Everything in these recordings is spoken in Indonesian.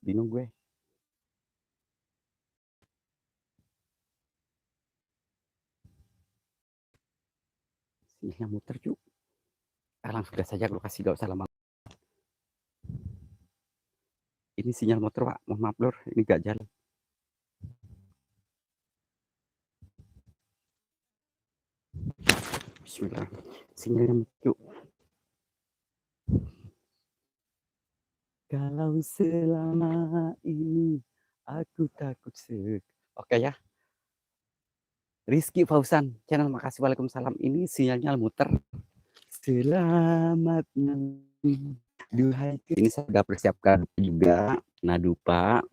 bingung gue. Sinyalnya muter cu. Langsung gas saja lokasi, gak usah lama. Ini sinyal motor pak, mohon maaf lur, ini gak jalan. Bismillah, sinyalnya muter. Kalau selama ini aku takut Oke ya. Rizky Fauzan, channel makasih, waalaikumsalam. Ini sinyalnya muter. Selamat malam. Duhai, ini saya sudah persiapkan juga nadupa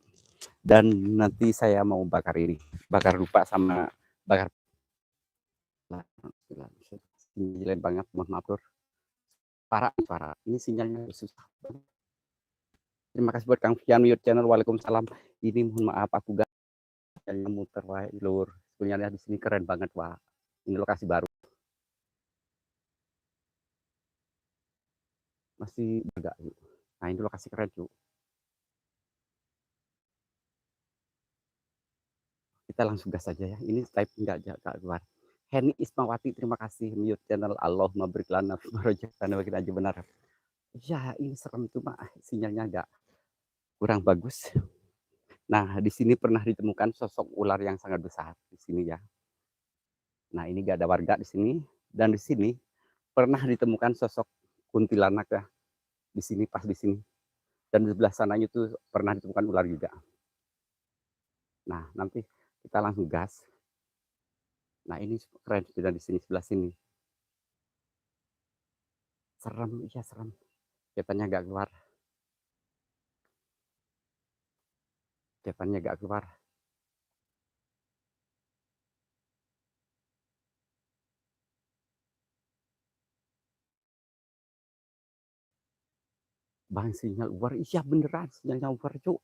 dan nanti saya mau bakar ini, bakar dupa sama bakar. Sinyalnya banget, mohon maaf lur. Parah. Ini sinyalnya susah. Terima kasih buat Kang Fian mute channel, waalaikumsalam. Ini mohon maaf aku gak muter wae lur. Sebenarnya di sini keren banget wah. Ini lokasi baru. Masih agak. Nah ini lokasi keren cu. Kita langsung gas saja ya. Ini type enggak keluar. Heni Ismawati, terima kasih mute channel. Allahumma barik lana fi ma razaqtana wa qina adzabannar. Ya, ini serem cuma sinyalnya agak kurang bagus. Nah, di sini pernah ditemukan sosok ular yang sangat besar di sini ya. Nah, ini gak ada warga di sini dan di sini pernah ditemukan sosok kuntilanak ya di sini, pas di sini. Dan di sebelah sananya itu pernah ditemukan ular juga. Nah, nanti kita langsung gas. Nah, ini keren sudah di sini, sebelah sini. Serem, iya serem. Ketannya gak keluar. Ketannya gak keluar. Bang, sinyal ular. Iya beneran, sinyalnya ular cu.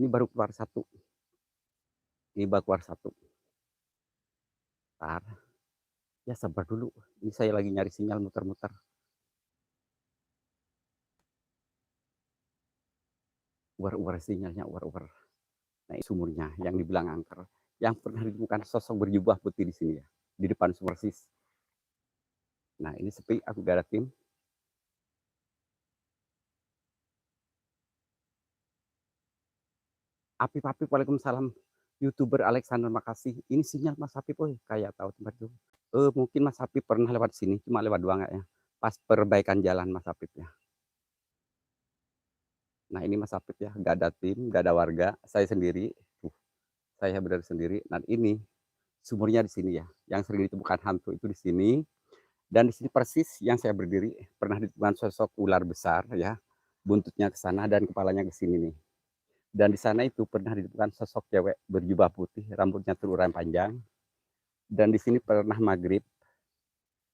Ini baru keluar satu. Ini baru keluar satu. Bentar. Ya sabar dulu. Ini saya lagi nyari sinyal muter-muter. Ular-ular sinyalnya ular-ular. Nah, ini sumurnya yang dibilang angker. Yang pernah ditemukan sosok berjubah putih di sini ya. Di depan sumur sis. Nah, ini sepi, aku gak ada tim. Apip, waalaikumsalam. YouTuber Alexander, makasih. Ini sinyal Mas Apip, kayak tahu tempat itu. Mungkin Mas Apip pernah lewat sini, cuma lewat doang ya. Pas perbaikan jalan Mas Apip ya. Nah ini Mas Apip ya, gak ada tim, gak ada warga, saya sendiri. Saya benar sendiri. Nah ini sumurnya di sini ya, yang sering ditemukan hantu itu di sini. Dan di sini persis yang saya berdiri pernah ditemukan sosok ular besar ya, buntutnya ke sana dan kepalanya ke sini nih. Dan di sana itu pernah ditemukan sosok cewek berjubah putih, rambutnya terurai panjang. Dan di sini pernah maghrib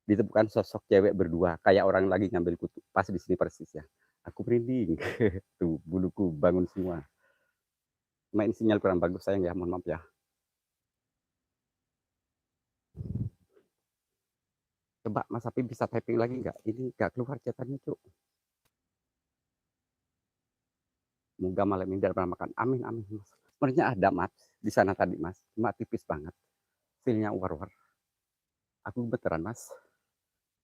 ditemukan sosok cewek berdua, kayak orang lagi ngambil kutu. Pas di sini persis ya. Aku merinding, tuh buluku bangun semua. Main sinyal kurang bagus sayang ya, mohon maaf ya. Coba Mas Api bisa typing lagi nggak? Ini nggak keluar catatannya cuk. Moga malam ini dapat makan. Amin amin Mas. Sebenarnya ada Mas di sana tadi Mas, cuma tipis banget. Feelnya war-war. Aku beneran Mas.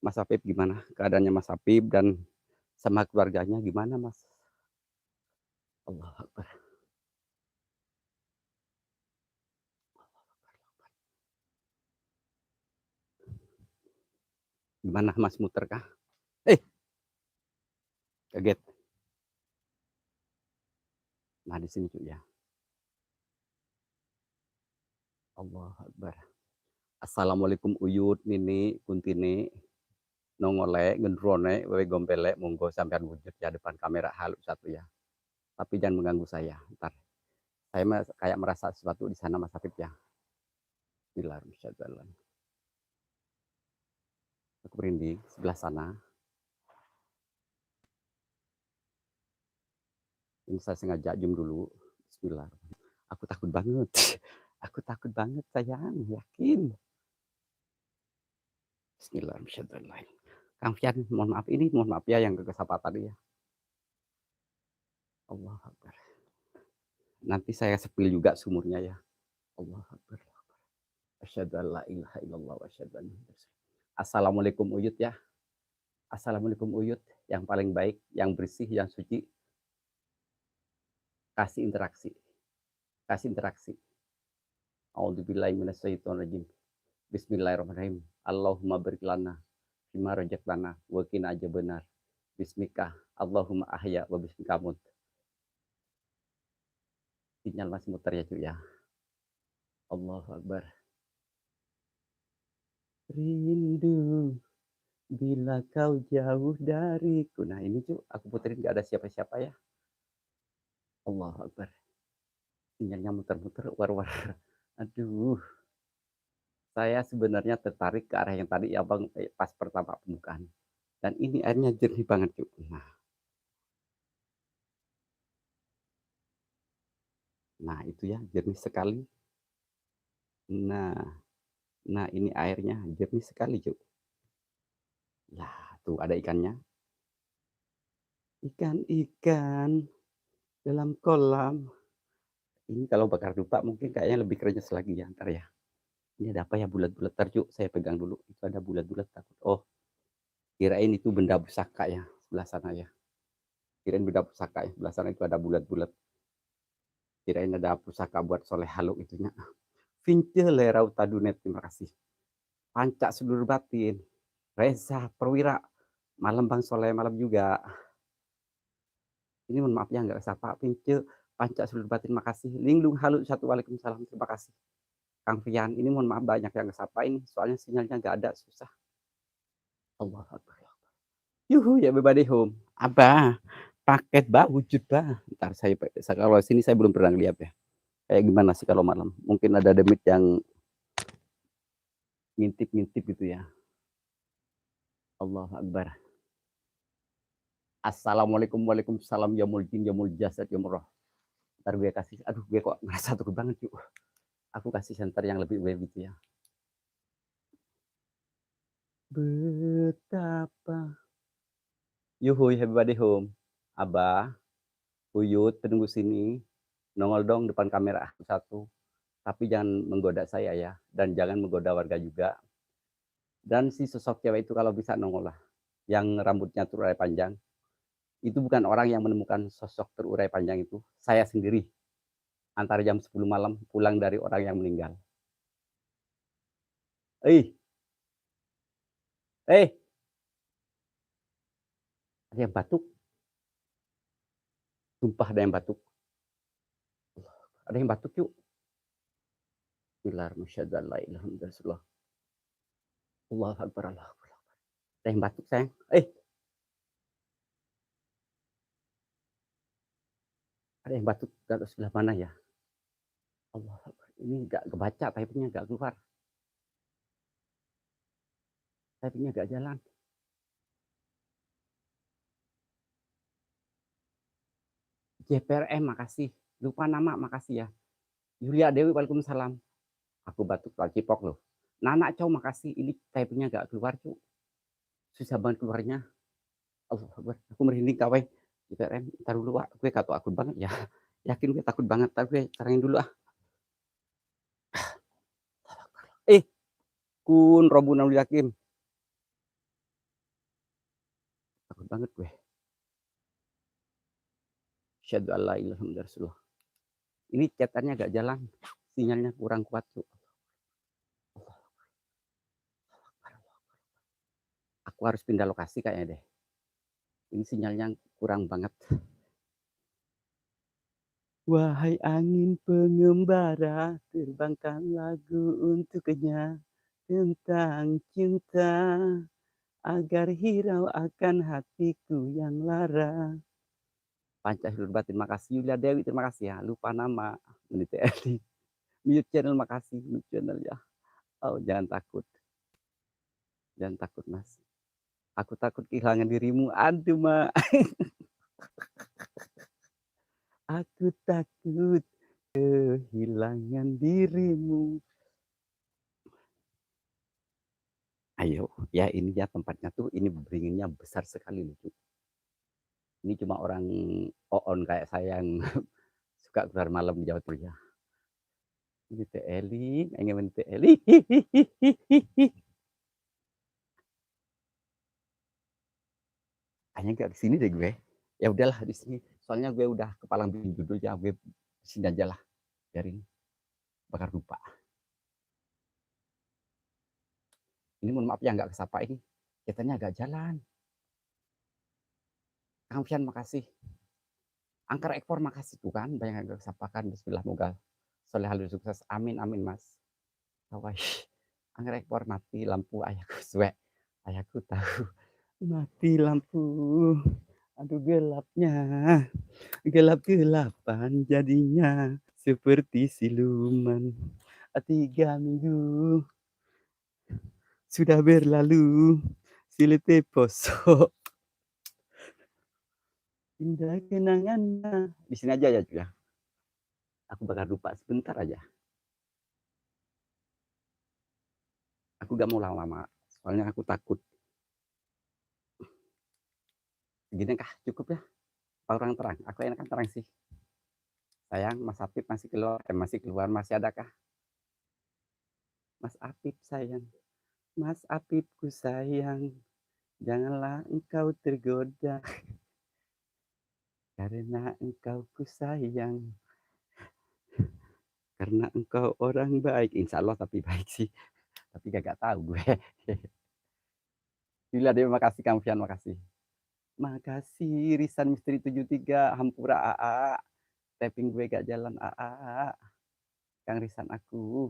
Mas Apip gimana keadaannya Mas Apip dan sama keluarganya gimana Mas? Allah Akbar. Gimana Mas muter kah? Kaget. Nah di sini tuh ya. Allah Akbar. Assalamualaikum Uyut, Nini, Kuntini, Nongole, Gendrone, Wewe Gompele, monggo sampean wujud ya depan kamera halus satu ya. Tapi jangan mengganggu saya. Ntar saya kayak merasa sesuatu di sana Mas Habib ya. Bismillahirrahmanirrahim. Aku merinding sebelah sana. Ini saya sengaja zoom dulu. Bismillah. Aku takut banget. Aku takut banget sayang, yakin. Bismillahirrahmanirrahim. Kang Fian, mohon maaf ini, mohon maaf ya yang kesapa tadi ya. Allahu akbar. Nanti saya spill juga sumurnya ya. Allahu akbar. Asyhadu an la ilaha illallah wa asyhadu anna Muhammadar Rasulullah. Assalamualaikum Uyut ya. Assalamualaikum Uyut, yang paling baik, yang bersih, yang suci. Kasih interaksi. Kasih interaksi. A'udzubillahi minasyaitonirrajim. Bismillahirrahmanirrahim. Allahumma barik lana bima razaqtana wa qina adzabannar. Bismika Allahumma ahya wa bismika amut. Sinyal masih muter ya, cuy ya. Allahu akbar. Rindu bila kau jauh dariku. Nah, ini cuy, aku puterin gak ada siapa-siapa ya. Allahu akbar. Sinyalnya muter-muter war-war. Aduh. Saya sebenarnya tertarik ke arah yang tadi ya Bang, pas pertama pembukaan. Dan ini airnya jernih banget, cuy. Nah itu ya, jernih sekali. Nah, nah ini airnya jernih sekali, cuy. Ya, tuh ada ikannya. Ikan-ikan dalam kolam. Ini kalau bakar dupa mungkin kayaknya lebih krenyes lagi ya, ntar ya. Ini ada apa ya, bulat-bulat, ntar Cuk, saya pegang dulu. Itu ada bulat-bulat takut. Oh, kirain itu benda pusaka ya, sebelah sana ya. Kirain benda pusaka ya, sebelah sana itu ada bulat-bulat. Kirain ada pusaka buat soleh haluk itunya. Vince Lerau Tadunet, terima kasih. Pancak seluruh batin. Reza Perwira, malam Bang Soleh, malam juga. Ini mohon maaf ya nggak sapa. Vince Pancak seluruh batin, makasih. Linglung Halu satu, waalaikumsalam, terima kasih. Kang Fian, ini mohon maaf banyak yang nggak sapa ini, soalnya sinyalnya nggak ada, susah. Allah Akbar. Yuhu ya everybody home. Apa? Paket bah, wujud bah. Ntar saya kalau sini saya belum pernah lihat ya. Kayak gimana sih kalau malam? Mungkin ada demit yang ngintip-ngintip gitu ya. Allah Akbar. Assalamualaikum, waalaikumsalam, ya muljin, ya muljasad, ya murah. Ntar gue kasih, aduh gue kok ngerasa takut banget yuk. Aku kasih center yang lebih web gitu ya. Betapa. Yuhu everybody home. Abah, Uyut, penunggu sini. Nongol dong depan kamera satu. Tapi jangan menggoda saya ya. Dan jangan menggoda warga juga. Dan si sosok cewek itu kalau bisa nongol lah. Yang rambutnya terurai panjang. Itu bukan orang yang menemukan sosok terurai panjang itu. Saya sendiri. Antara jam 10 malam pulang dari orang yang meninggal. Eh, ada yang batuk. Sumpah ada yang batuk. Ada yang batuk yuk. Bismillahirrahmanirrahim. Allah Akbar, Allah Akbar. Ada yang batuk sayang. Ada yang batuk dari sebelah mana ya? Allah Akbar. Ini nggak kebaca, typingnya nggak keluar. Typingnya nggak jalan. JPRM, makasih. Lupa nama, makasih ya. Yulia Dewi, waalaikumsalam. Aku batuk cipok loh. Nana Cow, makasih. Ini typingnya nggak keluar, cu. Susah banget keluarnya. Allah Akbar. Aku merinding kawai. JPRM, ntar dulu, Wak. Gue kata takut banget ya. Yakin gue takut banget. Ntar gue carangin dulu ah. Kun Robun Abdul Hakim. Takut banget gue. Syahadu Allah ilaha Rasulullah. Ini chatannya gak jalan. Sinyalnya kurang kuat tuh. Aku harus pindah lokasi kayaknya deh. Ini sinyalnya kurang banget. Wahai angin pengembara, terbangkan lagu untuknya tentang cinta, agar hirau akan hatiku yang lara. Pancasila batin, makasih. Yulia Dewi, terima kasih ya. Lupa nama. Menit TNI. Mute channel, makasih. Mute channel ya. Oh, jangan takut. Jangan takut, Mas. Aku takut kehilangan dirimu. Aduh, Mak. Aku takut kehilangan dirimu. Ayo, ya ini ya tempatnya tuh, ini beringinnya besar sekali lucu. Ini cuma orang oon kayak saya yang suka keluar malam di Jawa Timur ya. Ini Teh Eli, pengen Teh Eli. Kayaknya nggak kesini deh gue. Ya udahlah di sini. Soalnya gue udah kepala bikin judul ya, gue sini aja lah. Biarin bakar lupa. Ini mohon maaf ya nggak kesapa ini. Katanya agak jalan. Kang Fian makasih. Angker ekor makasih tuh kan. Banyak yang gak kesapakan. Bismillah moga soleh halus sukses. Amin amin mas. Kawai. Angker ekor mati lampu ayahku suwe. Ayahku tahu. Mati lampu. Aduh gelapnya. Gelap-gelapan jadinya. Seperti siluman. 3 minggu sudah berlalu. Silete poso. Indah kenangannya. Di sini aja ya, ya. Aku bakal lupa sebentar aja. Aku gak mau lama-lama. Soalnya aku takut. Gini kah? Cukup ya? Orang terang. Aku enakan terang sih. Sayang, Mas Apip masih keluar. Masih keluar. Masih adakah? Mas Apip sayang. Mas Apipku sayang. Janganlah engkau tergoda. Karena engkau ku sayang. Karena engkau orang baik. Insya Allah tapi baik sih. Tapi gak tahu gue. Bila dia makasih Kang Fian, makasih. Makasih Risan Misteri 73 Hampura AA. Tapping gue gak jalan AA. Kang Risan aku.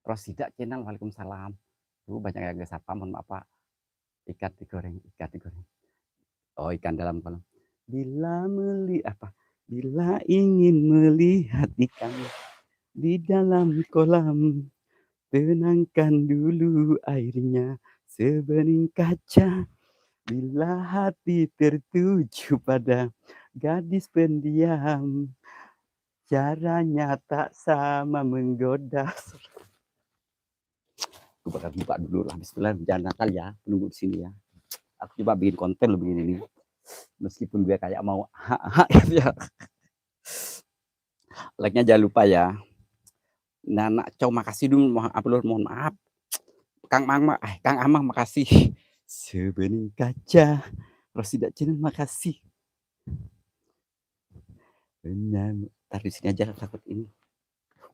Rosida channel Waalaikumsalam. Tuh banyak yang gak sapa, mohon maaf Pak. Ikat digoreng, ikat digoreng. Oh ikan dalam kolam. Bila ingin melihat ikan di dalam kolam, tenangkan dulu airnya sebening kaca. Bila hati tertuju pada gadis pendiam, caranya tak sama menggoda. Aku bakal buka dulu lah. Bismillah, jangan nakal ya. Penunggu di sini ya. Aku coba bikin konten lo begini nih. Meskipun gue kayak mau ya. Like-nya jangan lupa ya. Nah, cow makasih dulu, mohon upload, mohon maaf. Kang Amang makasih. Sebening kaca, Rosida Channel makasih. Taruh di sini aja takut ini.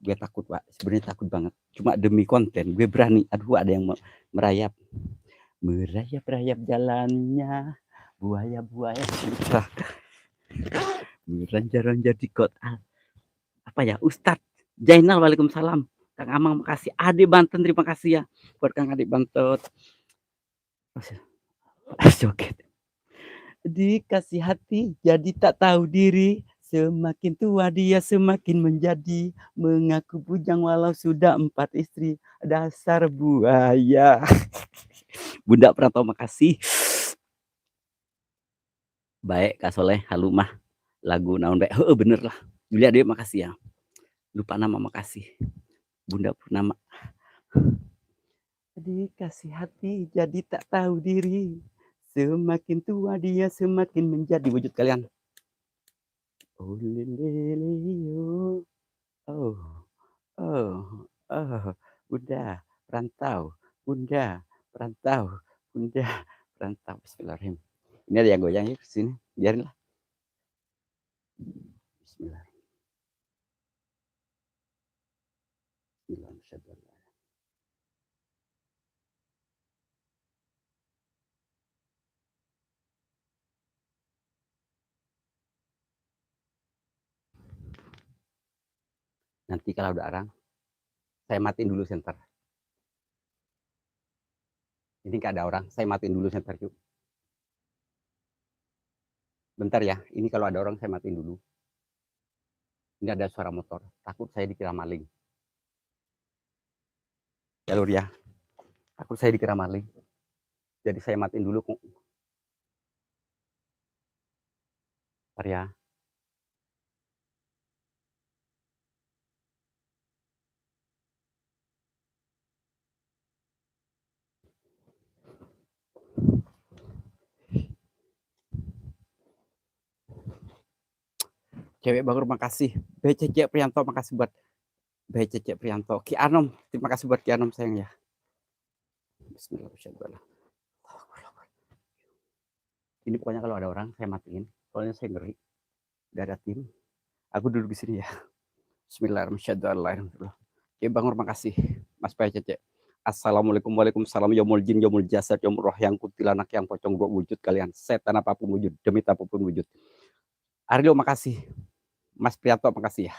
Gue takut Pak, sebenarnya takut banget. Cuma demi konten, gue berani. Aduh ada yang merayap. Merayap-rayap jalannya, buaya-buaya susah. Meranjar-ranjar di kota. Apa ya, Ustadz Jainal, waalaikumsalam. Kang Amang makasih. Ade Banten terima kasih ya buat Kang Ade Banten. Joget. Dikasih hati jadi tak tahu diri. Semakin tua dia semakin menjadi. Mengaku bujang walau sudah 4 istri. Dasar buaya. Bunda Pranto makasih. Baik Kak Soleh, Halumah. Lagu naon baik. Bener lah. Julia Dewi makasih ya. Lupa nama makasih. Bunda Purnama. Dikasih hati jadi tak tahu diri. Semakin tua dia semakin menjadi wujud kalian. Oh leleleo. Oh. Oh. Oh. Bunda Perantau. Bunda Perantau. Bunda Perantau. Bismillahirrahmanirrahim. Ini ada yang goyang ya kesini. Biarin lah. Bismillah. Bismillah. Nanti kalau ada orang, saya matiin dulu center. Ini nggak ada orang, saya matiin dulu center yuk. Bentar ya, ini kalau ada orang saya matiin dulu. Ini ada suara motor, takut saya dikira maling. Jalur ya, takut saya dikira maling. Jadi saya matiin dulu. Bentar ya. Cewek Bangor makasih. BCC Prianto makasih buat BCC Prianto. Ki Anom, terima kasih buat Ki Anom sayang ya. Bismillahirrahmanirrahim. Ini pokoknya kalau ada orang saya matiin. Soalnya saya ngeri. Gak ada tim. Aku duduk di sini ya. Bismillahirrahmanirrahim. Ki Bangor makasih. Mas BCC. Assalamualaikum, waalaikumsalam, yaumul jin, yaumul jasad, yaumul roh, yang kuntilanak, yang pocong dua wujud kalian, setan apapun wujud, demi apapun wujud. Aryo makasih, Mas Prianto makasih ya,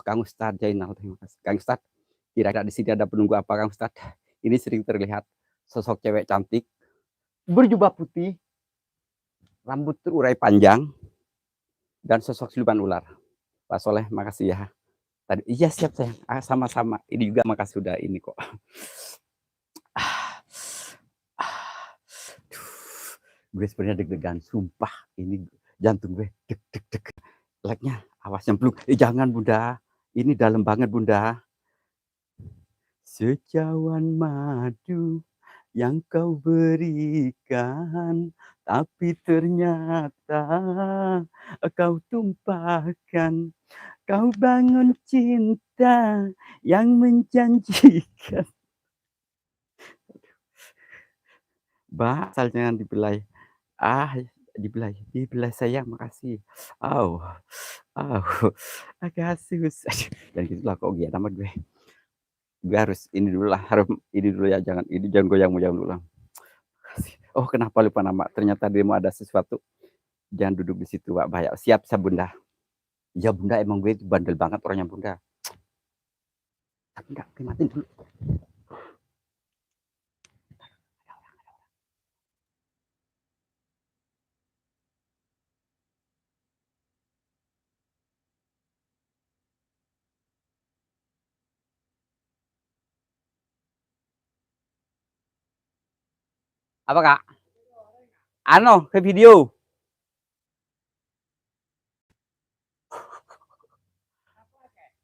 Kang Ustadz Jainal terima kasih. Kang Ustadz, kira-kira di sini ada penunggu apa Kang Ustadz? Ini sering terlihat sosok cewek cantik, berjubah putih, rambut terurai panjang, dan sosok siluman ular. Pak Soleh makasih ya. Tadi iya siap sayang, sama-sama. Ini juga makasih sudah ini kok. Gue sebenarnya deg-degan, sumpah ini jantung gue deg-deg-deg. Like-nya awas nyemplung. Jangan Bunda, ini dalam banget Bunda. Secawan madu yang kau berikan, tapi ternyata kau tumpahkan. Kau bangun cinta yang menjanjikan. Basal jangan dibelai. Dibelai sayang, makasih. Agak sus. Dan gitulah kok giat amat gue. Gue harus ini dulu lah, harus ini dulu ya, jangan goyang dulu lah. Oh kenapa lupa nama? Ternyata dia mau ada sesuatu. Jangan duduk di situ, Pak. Bahaya. Siap, Bunda. Ya Bunda, emang gue itu bandel banget orangnya Bunda. Tapi enggak, matiin dulu. Apa Kak? Ano, ke video.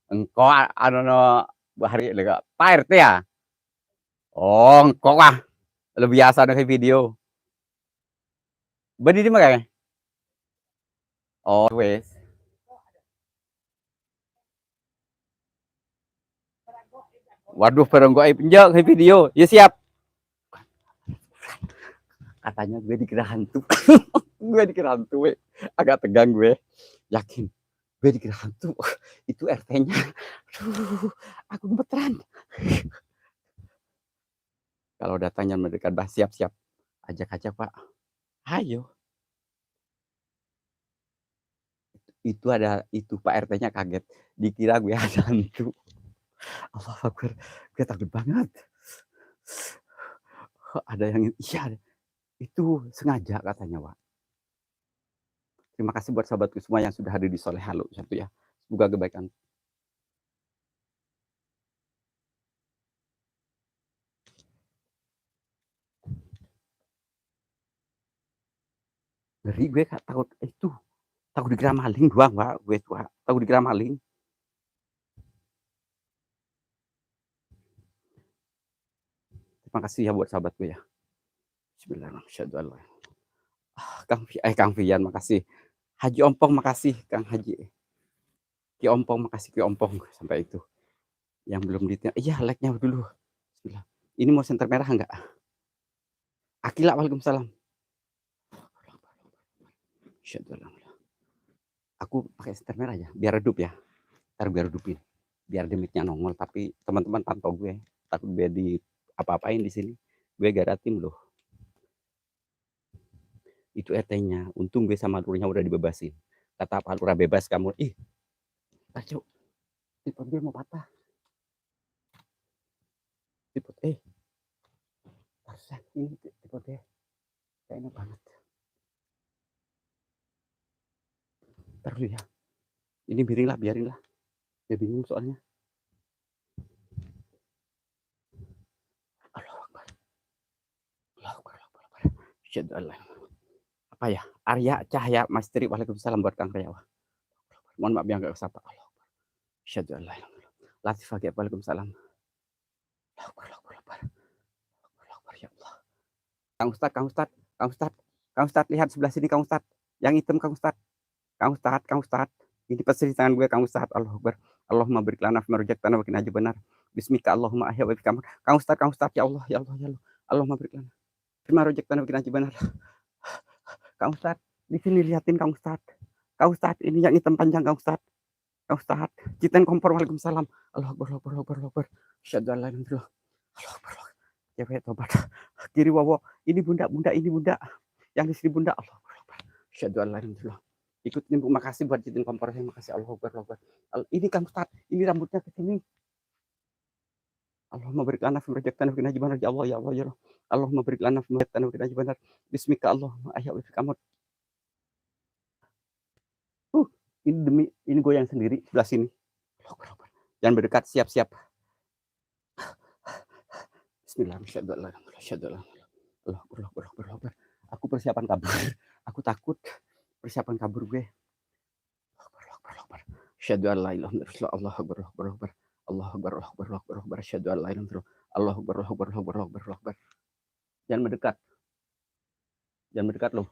Engkau ano no hari lega Pak RT ya? Oh, engkau ah. Lebih biasa ke video. Bedi di mana? Oh, wes. Waduh, perenggo penjak ke video. Ya siap. Katanya gue dikira hantu. Gue dikira hantu, we. Agak tegang gue. Yakin. Gue dikira hantu. Itu RT-nya. Aduh, aku gemeteran. Kalau datangnya mendekat, bah siap-siap. Ajak-ajak, Pak. Ayo. Itu ada itu Pak RT-nya kaget. Dikira gue ada hantu. Allah Akbar. Gue takut banget. Ada yang iya, itu sengaja katanya, Pak. Terima kasih buat sahabatku semua yang sudah hadir di Soleh Halo satu ya. Semoga kebaikan. Ngeri gue Kak, takut itu. Takut dikira maling doang, Pak. Gue tuh takut dikira maling. Terima kasih ya buat sahabatku ya. Bismillahirrahmanirrahim. Kang Fian makasih. Haji Ompong makasih Kang Haji. Ki Ompong makasih Ki Ompong sampai itu. Yang belum detail. Iya, like-nya dulu. Bismillah. Ini mau senter merah enggak? Akila, waalaikumsalam. Aku pakai senter merah ya, biar redup ya. Ntar gue redupin. Biar demitnya nongol, tapi teman-teman pantau gue. Takut gue di apa-apain di sini. Gue gak ada tim loh. Itu RT-nya. Untung gue sama lurahnya udah dibebasin. Kata Pak Lurah bebas kamu. Ih, kacau. Tripod gue mau patah. Tripod, harusnya ini tripod gue. Kayaknya banget. Terus ya. Ini miring lah, biarin lah. Gue bingung soalnya. Apa ya? Arya Cahaya Mastri, waalaikumsalam buat Kang Riawa. Mohon maaf yang gak kesapa. Latif Fagir, waalaikumsalam. Kang Ustad, Kang Ustad, Kang Ustad, Kang Ustad, lihat sebelah sini Kang Ustad. Yang hitam Kang Ustad. Kang Ustad, Kang Ustad. Ini pasti di tangan gue Kang Ustaz, Allahu Akbar. Allahumma barik lana fima razaqtana wa qina adzabannar. Bismika Allahumma ahya wa bika amut. Kang Ustaz, ya Allah, ya Allah, ya Allah. Allahumma barik lana fima razaqtana wa qina adzabannar. Kang Ustaz, di sini liatin Kang Ustaz. Kang Ustaz, ini yang hitam panjang Kang Ustaz. Kang Ustaz, citen kompor. Waalaikumsalam. Allahu Akbar, Allahu Akbar, Allahu Akbar, Allahu Akbar. Asyhadu an la ilaha illallah. Allahu Akbar. Cewek tobat. Kiri wawo. Ini bunda, ini bunda. Yang di sini bunda. Allahu Akbar. Asyhadu an la ilaha illallah. Ikut nih Bu, makasih buat citin kompor saya, makasih. Allahu Akbar, Allahu Akbar. Ini Kang Ustaz, ini rambutnya ke sini. Allahumma barik lana fima razaqtana wa qina adzabannar. Ya Allah, ya Allah, ya Allah. Allahumma barik lana fima razaqtana wa qina adzabannar. Bismika Allahumma ahya wa bika amut. Ini goyang sendiri sebelah sini. Allahu Akbar. Jangan berdekat, siap-siap. Bismillahirrahmanirrahim. Allahu Akbar, Allahu Akbar, Allahu Akbar. Aku persiapan kabur. Aku takut persiapan kabur gue. Allahu Akbar, Allahu Akbar, Allahu Akbar. Asyhadu an la ilaha illallah. Allahu Akbar, Allahu Akbar, Allahu Akbar. Allahu Akbar, Allahu Akbar, Allahu Akbar, Allahu Akbar. Asyhadu an la ilaha illallah. Allahu Akbar, Allahu Akbar, Allahu Akbar, Allahu Akbar, Allahu Akbar. Jangan mendekat. Jangan mendekat loh.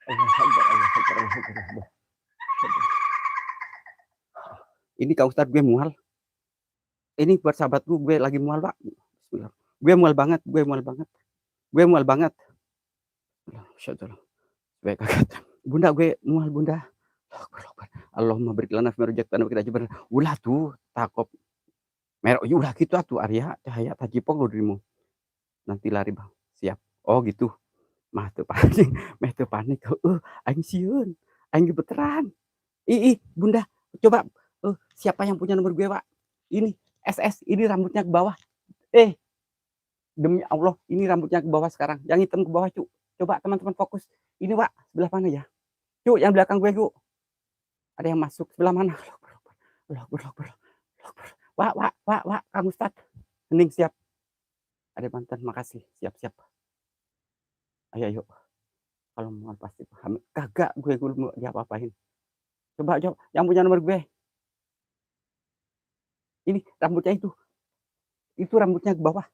Allahu Akbar, Allahu Akbar, Allahu Akbar, Allahu Akbar. Ini Kang Ustaz gue mual. Ini buat sahabatku, gue lagi mual, Pak. Bismillah. Gue mual banget, gue mual banget. Gue mual banget. Asyhadu. Gue kaget. Bunda, gue mual, Bunda. Allahumma barik lana fima razaqtana wa qina adzabannar. Ulah tuh, takop. Merok ulah gitu atuh Arya, cahaya tajipok lu dirimu. Nanti lari, Bang. Siap. Oh gitu. Mah teu panik, meh teu panik. Aing sieun. Aing gemeteran. Ih, Bunda, coba siapa yang punya nomor gue, Pak? Ini SS, ini rambutnya ke bawah. Demi Allah, ini rambutnya ke bawah sekarang. Yang hitam ke bawah, Cuk. Coba teman-teman fokus. Ini, Pak, sebelah mana ya? Cuk, yang belakang gue, Cuk. Ada yang masuk sebelah mana? Wak, Kang Ustaz. Hening, siap. Ada mantan, makasih. Siap. Ayo. Kalau mau pasti paham. Kagak, gue mau diapa-apain. Coba, yang punya nomor gue. Ini rambutnya itu. Itu rambutnya ke bawah.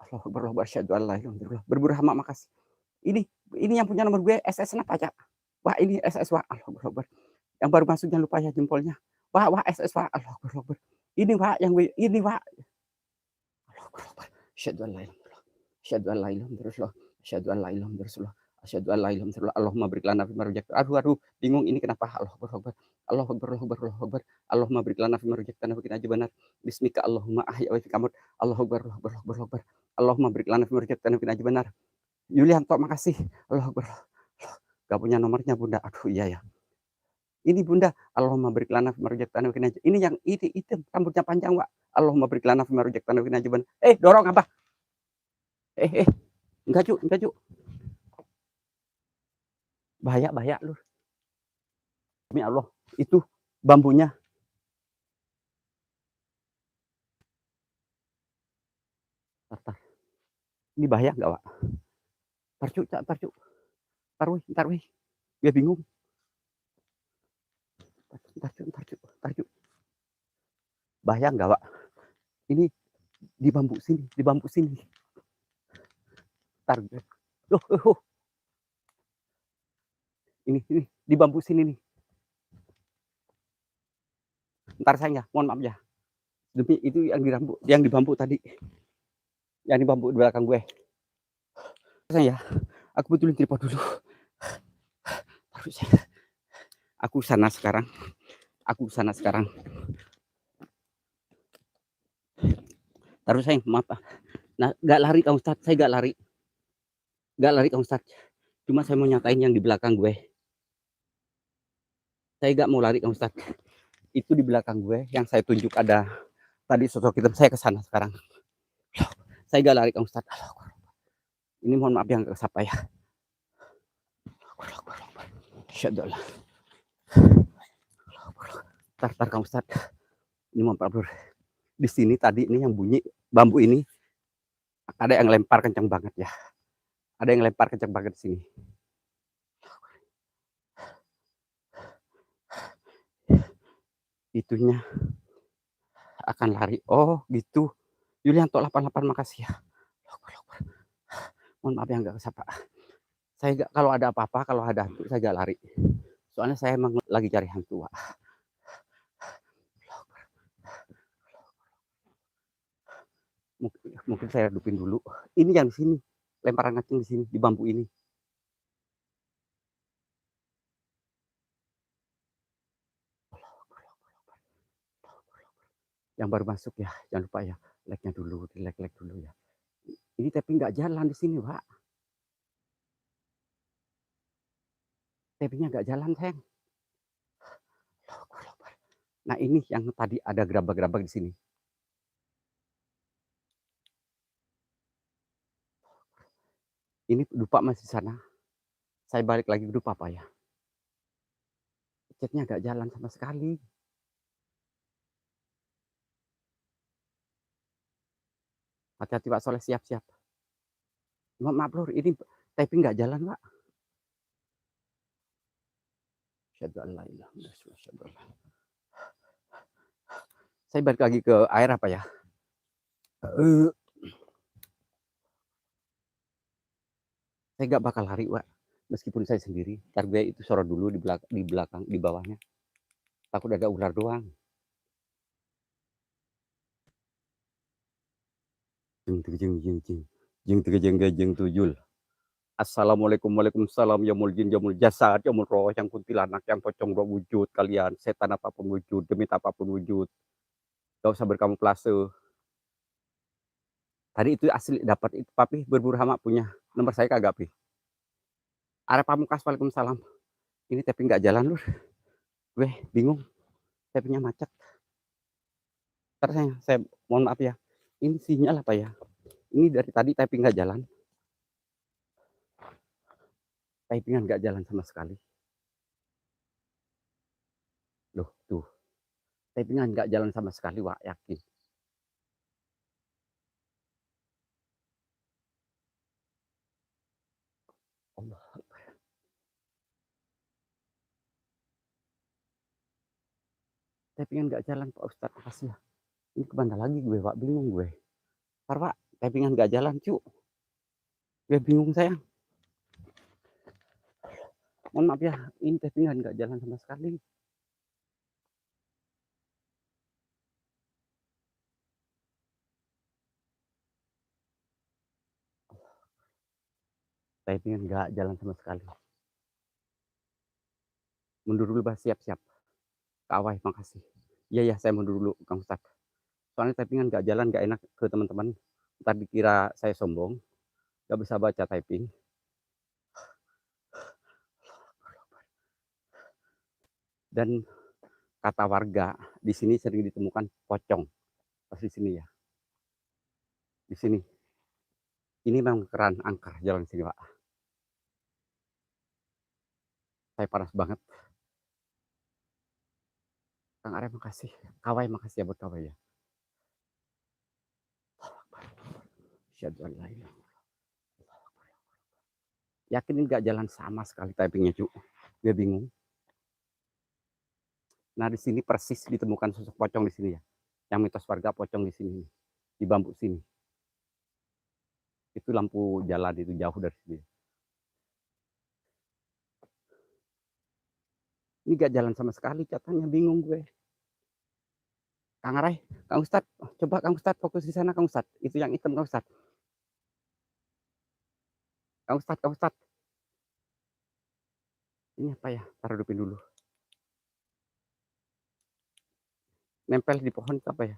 Allahu Akbar, Allahu Akbar, asyhadu an la ilaha illallah. Berburu hama, makasih. Ini yang punya nomor gue, SS apa ya? Wah, ini SS, Wah. Allahu Akbar. Yang baru masuk jangan lupa ya jempolnya. Wah, SS, Wah. Allahu Akbar. Ini, Wah, yang gue, ini, Wah. Allahu Akbar. Asyhadu an la ilaha illallah. Asyhadu an la ilaha illallah. Asyhadu an la ilaha illallah. Asyhadu an la ilaha illallah. Allahumma barik lana fima razaqtana. Aduh, bingung ini kenapa? Allahu Akbar. Allahu Akbar, Allahu Akbar, Allahu Akbar. Allahumma barik lana fima razaqtana wa qina adzabannar. Bismika Allahumma ahya wa bika amut. Allahu Akbar, Allahu Akbar, Allahu Akbar. Allahumma barik lana fima razaqtana wa qina adzabannar. Yulianto, makasih. Allahu Akbar. Gak punya nomornya, Bunda. Aduh, iya ya. Ini, Bunda. Allahumma barik lana fima razaqtana wa qina adzabannar. Ini yang itu rambutnya panjang, Wak. Allahumma barik lana fima razaqtana wa qina adzabannar. Dorong apa? Enggak, Cuk. Bahaya lu. Demi Allah, itu bambunya. Tar. Ini bahaya enggak, Wak? Tar, Cuk. Ntar, weh. Gue bingung. Tar, Cuk. Bahaya enggak, Wak? Ini di bambu sini. Tar. Loh. Ini di bambu sini nih. Ntar saya, mohon maaf ya. Demi itu yang di bambu tadi. Yang di bambu di belakang gue. Saya, aku betulin tripod dulu. Aku sana sekarang. Taruh sayang, maaf. Nah, gak lari Kang Ustaz, saya gak lari Kang Ustaz. Cuma saya mau nyatain yang di belakang gue. Saya gak mau lari Kang Ustaz. Itu di belakang gue yang saya tunjuk ada tadi sosok hitam, saya ke sana sekarang. Saya gak lari Kang Ustaz. Ini mohon maaf yang kesapa ya. Tar Kang Ustaz. Ini mohon maaf. Di sini tadi ini yang bunyi bambu ini ada yang lempar kencang banget ya. Ada yang lempar kencang banget di sini. Itunya akan lari. Oh, gitu. Yulianto 88, makasih ya. Mohon maaf yang enggak kesapa. Saya nggak kalau ada apa-apa, kalau ada hantu saya nggak lari. Soalnya saya emang lagi cari hantu, Wak. Mungkin saya redupin dulu. Ini yang di sini, lemparan ngaceng di sini, di bambu ini. Yang baru masuk ya, jangan lupa ya, like-nya dulu, di-like dulu ya. Ini tapi nggak jalan di sini, Pak. Tapping-nya nggak jalan, sayang. Nah, ini yang tadi ada gerabak-gerabak di sini. Ini dupa masih di sana. Saya balik lagi ke dupa, Pak ya. Chatnya nggak jalan sama sekali. Hati-hati Pak Soleh, siap-siap. Maaf lur, ini typing nggak jalan Pak. Saya balik lagi ke air apa ya? Saya nggak bakal lari Pak, meskipun saya sendiri. Ntar gue itu sorot dulu di belakang, di bawahnya. Takut ada ular doang. Jeng tujul. Assalamualaikum, waalaikumsalam, ya mul jin, ya mul jasad, ya mul roh, yang kuntilanak, yang pocong roh wujud kalian, setan apapun wujud, demit apapun wujud, gak usah berkamuflase. Tadi itu asli dapat itu, Papi berburu hama punya nomor saya kagak, Pi? Arep Pamungkas, waalaikumsalam. Ini tapi nggak jalan lur, gue bingung, tapinya macet. Ntar saya mohon maaf ya, ini sinyal apa ya? Ini dari tadi typing nggak jalan, typingan nggak jalan sama sekali. Loh, tuh, typingan nggak jalan sama sekali, Wak, yakin. Allah, typingan nggak jalan, Pak Ustadz, makasih ya. Ini kemana lagi gue, Pak, bingung gue. Ntar, Pak, typingan nggak jalan, cu. Gue bingung, sayang. Mohon maaf ya, ini typingan nggak jalan sama sekali. Typingan nggak jalan sama sekali. Mundur dulu, Bah, siap-siap. Kawai, makasih. Iya, ya, saya mundur dulu, Kang Ustadz. Soalnya typingan nggak jalan, nggak enak ke teman-teman. Ntar dikira saya sombong, nggak bisa baca typing. Dan kata warga, di sini sering ditemukan pocong. Pas di sini ya, di sini. Ini memang keran angker jalan sini, Pak. Saya panas banget. Kang Arya makasih. Kawai makasih ya buat kawai ya. Yakin ini nggak jalan sama sekali typingnya, cu. Gue bingung. Nah, di sini persis ditemukan sosok pocong di sini ya. Yang mitos warga pocong di sini, di bambu sini. Itu lampu jalan itu jauh dari sini. Ini gak jalan sama sekali catanya, bingung gue. Kang Arai, Kang Ustad, coba Kang Ustad fokus di sana Kang Ustad. Itu yang hitam Kang Ustad. Kang Ustad, Kang Ustad. Ini apa ya? Taruh hidupin dulu. Nempel di pohon itu apa ya?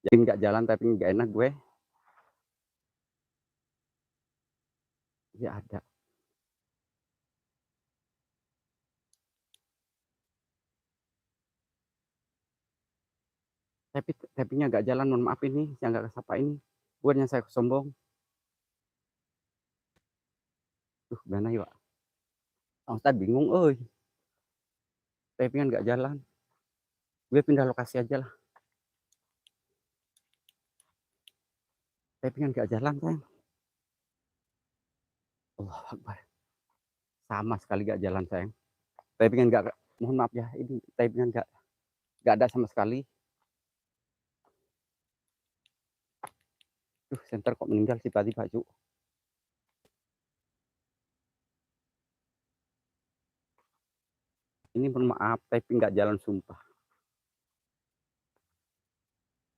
Jadi nggak jalan tapi nggak enak gue. Ya ada. Tapi nggak jalan, mohon maaf ini, yang nggak kesapa ini. Bukannya saya sombong. Tuh, gimana yuk? Kang Ustad bingung, oi. Tapi nggak jalan. Gue pindah lokasi aja lah. Tapi nggak jalan kan? Allah Akbar. Sama sekali nggak jalan sayang. Tapi nggak, mohon maaf ya, ini tapi nggak ada sama sekali. Center kok meninggal tiba-tiba, Cuk. Ini mohon maaf, typing nggak jalan sumpah.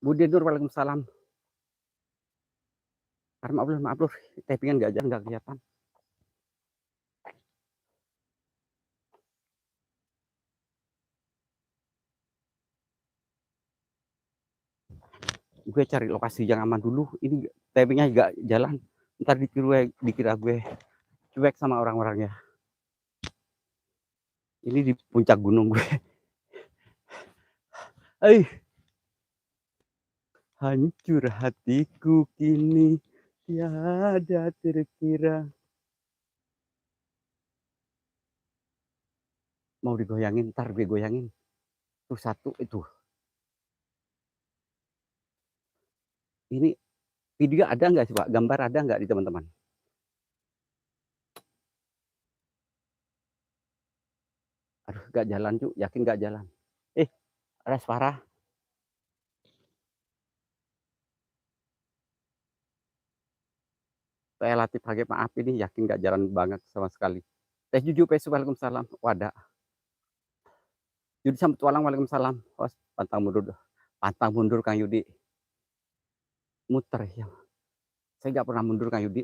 Budi Nur, waalaikumsalam. Maaf Lur, typing nggak jalan, nggak kelihatan. Gue cari lokasi yang aman dulu. Ini typingnya nggak jalan. Ntar dikira gue cuek sama orang-orangnya. Ini di puncak gunung gue. Hancur hatiku kini tiada terkira. Mau digoyangin, ntar gue goyangin. Tuh satu itu. Ini video ada nggak sih Pak? Gambar ada nggak di teman-teman? Aduh, nggak jalan Cuk, yakin nggak jalan. Ada suara. Saya Latif Hagib, maaf ini yakin nggak jalan banget sama sekali. Teh Juju, waalaikumsalam. Wadah. Yudi Sampetualang, waalaikumsalam. Host, pantang mundur Kang Yudi. Muter ya. Saya nggak pernah mundur Kang Yudi.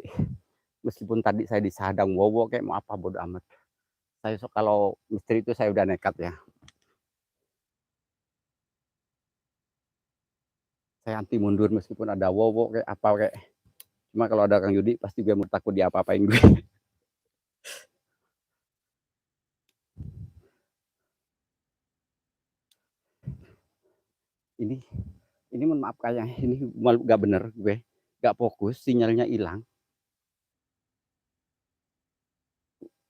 Meskipun tadi saya disadang wowo kayak mau apa bodo amat. Saya kalau misteri itu saya udah nekat ya. Saya anti mundur meskipun ada wowo kayak apa kayak. Cuma kalau ada Kang Yudi pasti gue mau takut dia apa-apain gue. ini mohon maaf kayak ini nggak bener gue. Nggak fokus, sinyalnya hilang.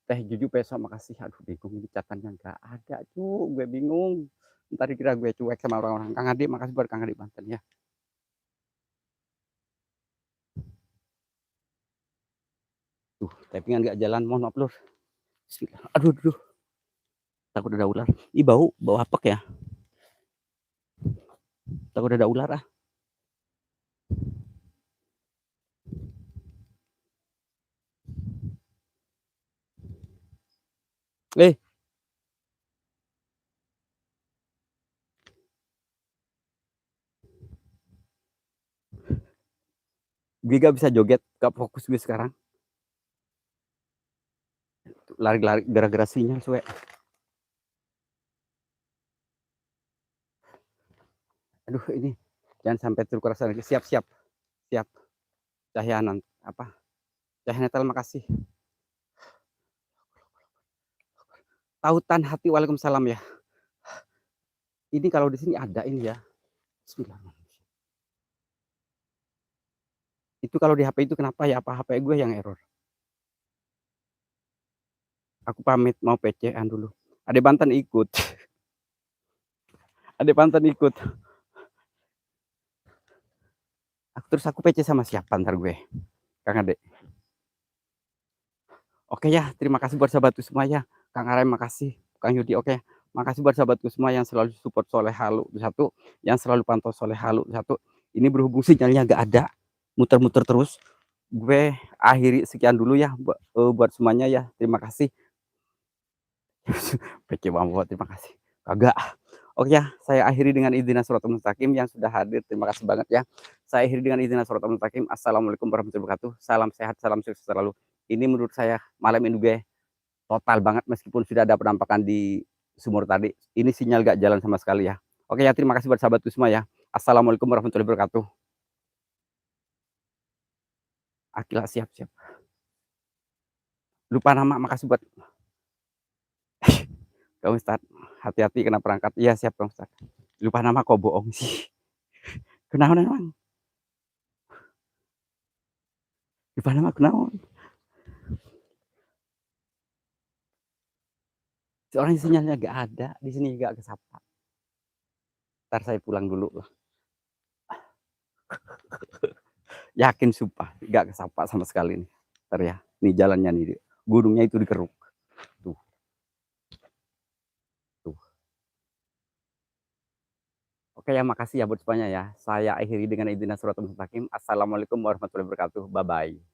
Teh Juju makasih. Aduh bingung ini catatannya nggak ada cu, gue bingung. Ntar dikira gue cuek sama orang-orang. Kang Adi, makasih buat Kang Adi Banten ya. Tuh, typingan nggak jalan, mohon maaf Lur. Aduh. Takut ada ular. Ih bau apek ya. Takut ada ular ah. Gue gak bisa joget, gak fokus gue sekarang. Lari-lari gara-gara sinyal suwe. Aduh ini jangan sampai terkurang lagi. Siap. Cahaya Netel, makasih. Tautan hati, waalaikumsalam ya. Ini kalau di sini ada ini ya. Bismillahirrahmanirrahim. Itu kalau di HP itu kenapa ya? Apa HP gue yang error? Aku pamit mau PC-an dulu. Ade Banten ikut. Terus aku PC sama siapa ntar gue? Kang Ade. Oke ya, terima kasih buat sahabatku semua ya. Kang Arem makasih, Kang Yudi oke. Makasih buat sahabatku semua yang selalu support Soleh Halu satu, yang selalu pantau Soleh Halu satu. Ini berhubung sinyalnya gak ada, muter-muter terus. Gue akhiri sekian dulu ya buat semuanya ya. Terima kasih. PC Bambo, terima kasih. Kagak. Oke ya, saya akhiri dengan idina suratul mustaqim yang sudah hadir. Terima kasih banget ya. Saya akhiri dengan idina suratul mustaqim. Assalamualaikum warahmatullahi wabarakatuh. Salam sehat, salam sukses selalu. Ini menurut saya malam ini gue total banget meskipun sudah ada penampakan di sumur tadi. Ini sinyal gak jalan sama sekali ya. Oke ya, terima kasih buat sahabatku semua ya. Assalamualaikum warahmatullahi wabarakatuh. Akila siap. Lupa nama, makasih buat Kang Ustadz. Hati-hati kena perangkat. Iya siap Kang Ustadz. Lupa nama kok bohong sih. Kenapa emang? Lupa nama kenapa? Soalnya sinyalnya gak ada. Di sini gak kesapa. Ntar saya pulang dulu lah. Yakin sumpah gak kesapa sama sekali nih. Ntar ya. Nih jalannya nih. Gunungnya itu dikeruk. Tuh. Oke. Oke ya, makasih ya buat semuanya ya. Saya akhiri dengan idina siratal mustaqim. Assalamualaikum warahmatullahi wabarakatuh. Bye-bye.